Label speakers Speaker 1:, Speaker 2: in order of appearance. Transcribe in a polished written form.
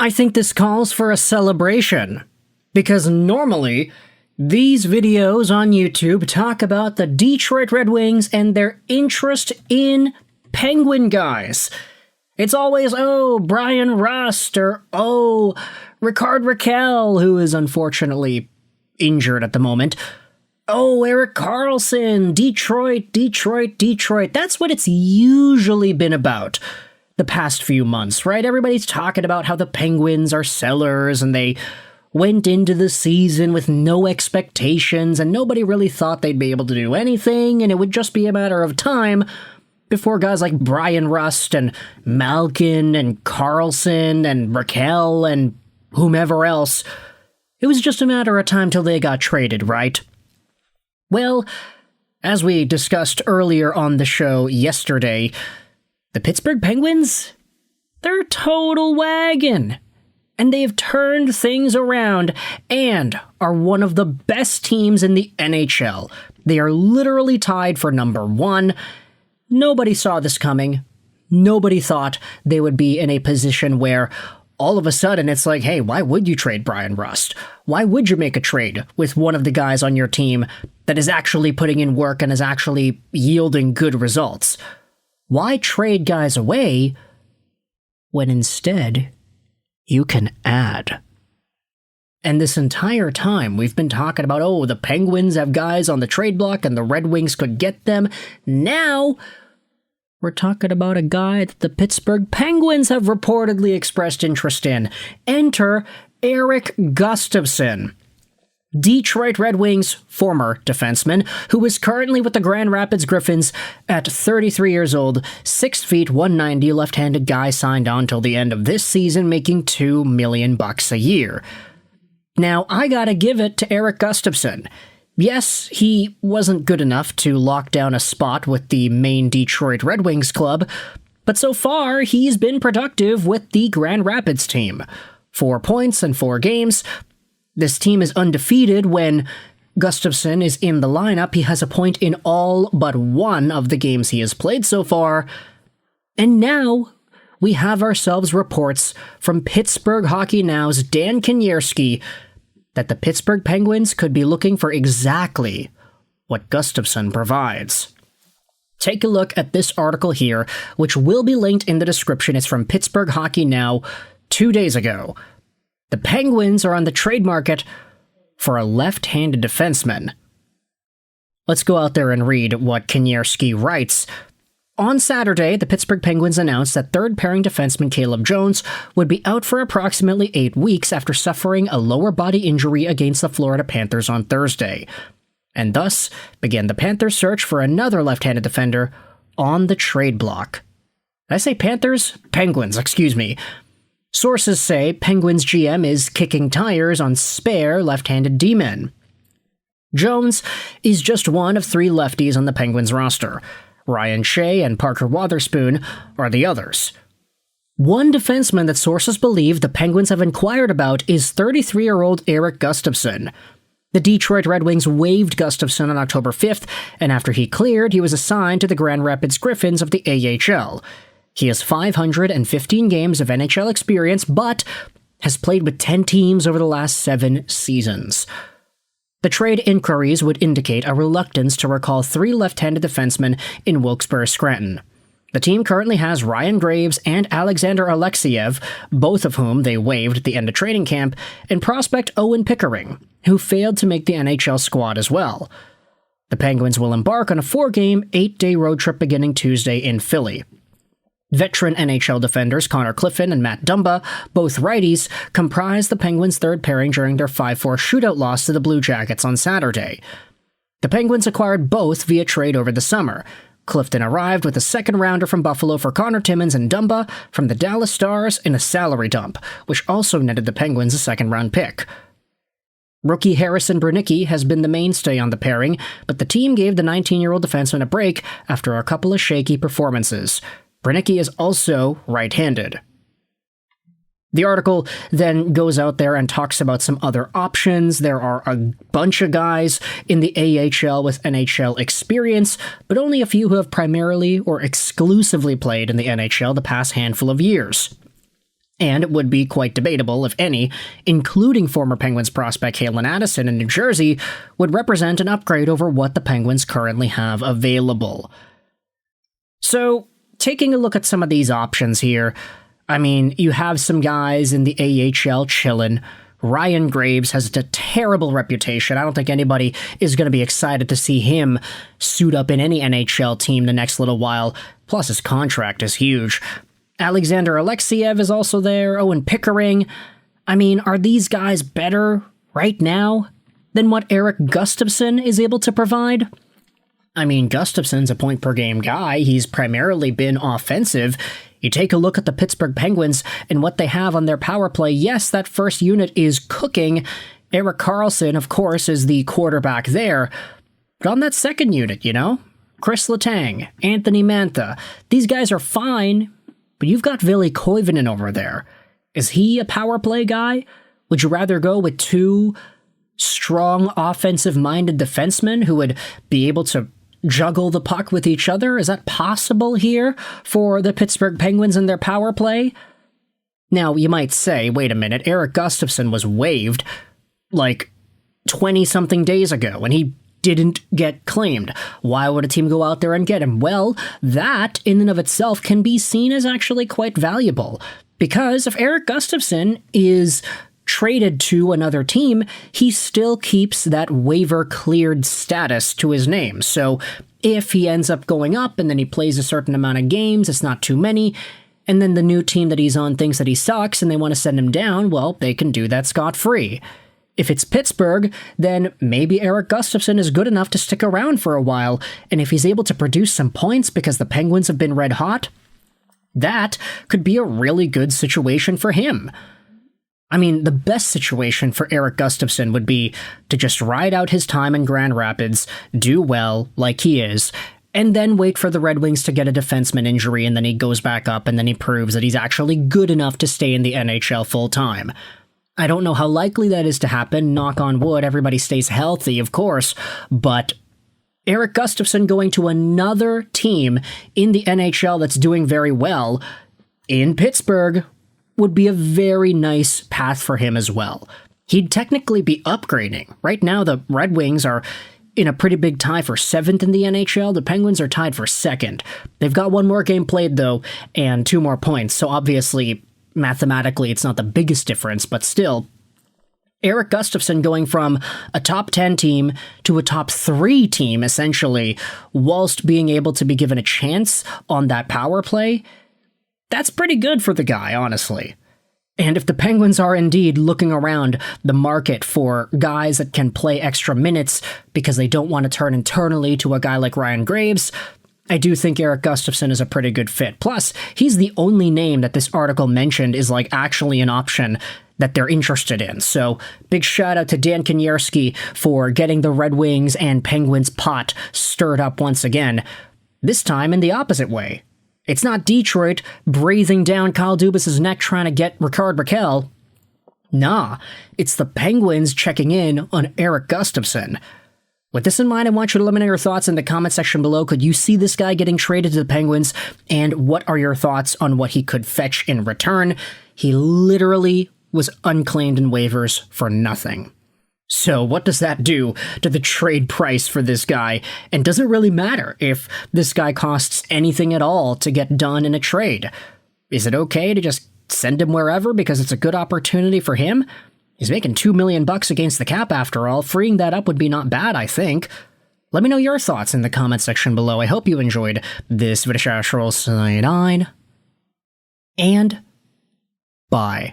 Speaker 1: I think this calls for a celebration, because normally these videos on YouTube talk about the Detroit Red Wings and their interest in Penguin guys. It's always, oh, Brian Rust, or oh, Rickard Rakell, who is unfortunately injured at the moment. Oh, Erik Karlsson, Detroit. That's what it's usually been about the past few months, right? Everybody's talking about how the Penguins are sellers and they went into the season with no expectations and nobody really thought they'd be able to do anything, and it would just be a matter of time before guys like Brian Rust and Malkin and Karlsson and Rakell and whomever else, it was just a matter of time till they got traded, right? Well, as we discussed earlier on the show yesterday, the Pittsburgh Penguins, they're total wagon. And they've turned things around and are one of the best teams in the NHL. They are literally tied for number one. Nobody saw this coming. Nobody thought they would be in a position where all of a sudden it's like, hey, why would you trade Brian Rust? Why would you make a trade with one of the guys on your team that is actually putting in work and is actually yielding good results? Why trade guys away when instead you can add? And this entire time we've been talking about, oh, the Penguins have guys on the trade block and the Red Wings could get them. Now we're talking about a guy that the Pittsburgh Penguins have reportedly expressed interest in. Enter Erik Gustafsson, Detroit Red Wings former defenseman, who is currently with the Grand Rapids Griffins at 33 years old, 6 feet 190, left-handed guy, signed on till the end of this season, making $2 million a year. Now, I gotta give it to Erik Gustafsson. Yes, he wasn't good enough to lock down a spot with the main Detroit Red Wings club, but so far he's been productive with the Grand Rapids team. 4 points in 4 games. This team is undefeated when Gustafsson is in the lineup. He has a point in all but one of the games he has played so far. And now we have ourselves reports from Pittsburgh Hockey Now's Dan Kaniewski that the Pittsburgh Penguins could be looking for exactly what Gustafsson provides. Take a look at this article here, which will be linked in the description. It's from Pittsburgh Hockey Now 2 days ago. The Penguins are on the trade market for a left-handed defenseman. Let's go out there and read what Kaniewski writes. On Saturday, the Pittsburgh Penguins announced that third-pairing defenseman Caleb Jones would be out for approximately 8 weeks after suffering a lower body injury against the Florida Panthers on Thursday, and thus began the Panthers' search for another left-handed defender on the trade block. Did I say Panthers? Penguins, excuse me. Sources say Penguins GM is kicking tires on spare left-handed D-men. Jones is just one of 3 lefties on the Penguins roster. Ryan Shea and Parker Wotherspoon are the others. One defenseman that sources believe the Penguins have inquired about is 33-year-old Erik Gustafsson. The Detroit Red Wings waived Gustafsson on October 5th, and after he cleared, he was assigned to the Grand Rapids Griffins of the AHL. He has 515 games of NHL experience, but has played with 10 teams over the last 7 seasons. The trade inquiries would indicate a reluctance to recall 3 left-handed defensemen in Wilkes-Barre-Scranton. The team currently has Ryan Graves and Alexander Alexiev, both of whom they waived at the end of training camp, and prospect Owen Pickering, who failed to make the NHL squad as well. The Penguins will embark on a 4-game, 8-day road trip beginning Tuesday in Philly. Veteran NHL defenders Connor Clifton and Matt Dumba, both righties, comprise the Penguins' third pairing during their 5-4 shootout loss to the Blue Jackets on Saturday. The Penguins acquired both via trade over the summer. Clifton arrived with a second-rounder from Buffalo for Connor Timmins, and Dumba from the Dallas Stars in a salary dump, which also netted the Penguins a second-round pick. Rookie Harrison Branicki has been the mainstay on the pairing, but the team gave the 19-year-old defenseman a break after a couple of shaky performances. Branicki is also right-handed. The article then goes out there and talks about some other options. There are a bunch of guys in the AHL with NHL experience, but only a few who have primarily or exclusively played in the NHL the past handful of years. And it would be quite debatable if any, including former Penguins prospect Halen Addison in New Jersey, would represent an upgrade over what the Penguins currently have available. So, taking a look at some of these options here, I mean, you have some guys in the AHL chillin'. Ryan Graves has a terrible reputation. I don't think anybody is going to be excited to see him suit up in any NHL team the next little while. Plus, his contract is huge. Alexander Alexeyev is also there. Owen Pickering. I mean, are these guys better right now than what Erik Gustafsson is able to provide? I mean, Gustafsson's a point-per-game guy. He's primarily been offensive. You take a look at the Pittsburgh Penguins and what they have on their power play. Yes, that first unit is cooking. Erik Karlsson, of course, is the quarterback there. But on that second unit, Chris Letang, Anthony Mantha, these guys are fine, but you've got Ville Koivunen over there. Is he a power play guy? Would you rather go with two strong offensive-minded defensemen who would be able to juggle the puck with each other? Is that possible here for the Pittsburgh Penguins and their power play? Now, you might say, wait a minute, Erik Gustafsson was waived like 20-something days ago, and he didn't get claimed. Why would a team go out there and get him? Well, that in and of itself can be seen as actually quite valuable, because if Erik Gustafsson is traded to another team, he still keeps that waiver-cleared status to his name. So if he ends up going up and then he plays a certain amount of games, it's not too many, and then the new team that he's on thinks that he sucks and they want to send him down, well, they can do that scot-free. If it's Pittsburgh, then maybe Erik Gustafsson is good enough to stick around for a while, and if he's able to produce some points because the Penguins have been red hot, that could be a really good situation for him. I mean, the best situation for Erik Gustafsson would be to just ride out his time in Grand Rapids, do well, like he is, and then wait for the Red Wings to get a defenseman injury, and then he goes back up, and then he proves that he's actually good enough to stay in the NHL full-time. I don't know how likely that is to happen, knock on wood, everybody stays healthy, of course, but Erik Gustafsson going to another team in the NHL that's doing very well, in Pittsburgh, would be a very nice path for him as well. He'd technically be upgrading. Right now, the Red Wings are in a pretty big tie for 7th in the NHL. The Penguins are tied for 2nd. They've got one more game played, though, and 2 more points, so obviously, mathematically, it's not the biggest difference, but still, Erik Gustafsson going from a top 10 team to a top 3 team, essentially, whilst being able to be given a chance on that power play, that's pretty good for the guy, honestly. And if the Penguins are indeed looking around the market for guys that can play extra minutes because they don't want to turn internally to a guy like Ryan Graves, I do think Erik Gustafsson is a pretty good fit. Plus, he's the only name that this article mentioned is actually an option that they're interested in. So, big shout out to Dan Kaniewski for getting the Red Wings and Penguins pot stirred up once again, this time in the opposite way. It's not Detroit breathing down Kyle Dubas's neck trying to get Rickard Rakell. Nah, it's the Penguins checking in on Erik Gustafsson. With this in mind, I want you to let me know your thoughts in the comment section below. Could you see this guy getting traded to the Penguins? And what are your thoughts on what he could fetch in return? He literally was unclaimed in waivers for nothing. So what does that do to the trade price for this guy? And does it really matter if this guy costs anything at all to get done in a trade? Is it okay to just send him wherever because it's a good opportunity for him? He's making $2 million against the cap after all. Freeing that up would be not bad, I think. Let me know your thoughts in the comment section below. I hope you enjoyed this video. And bye.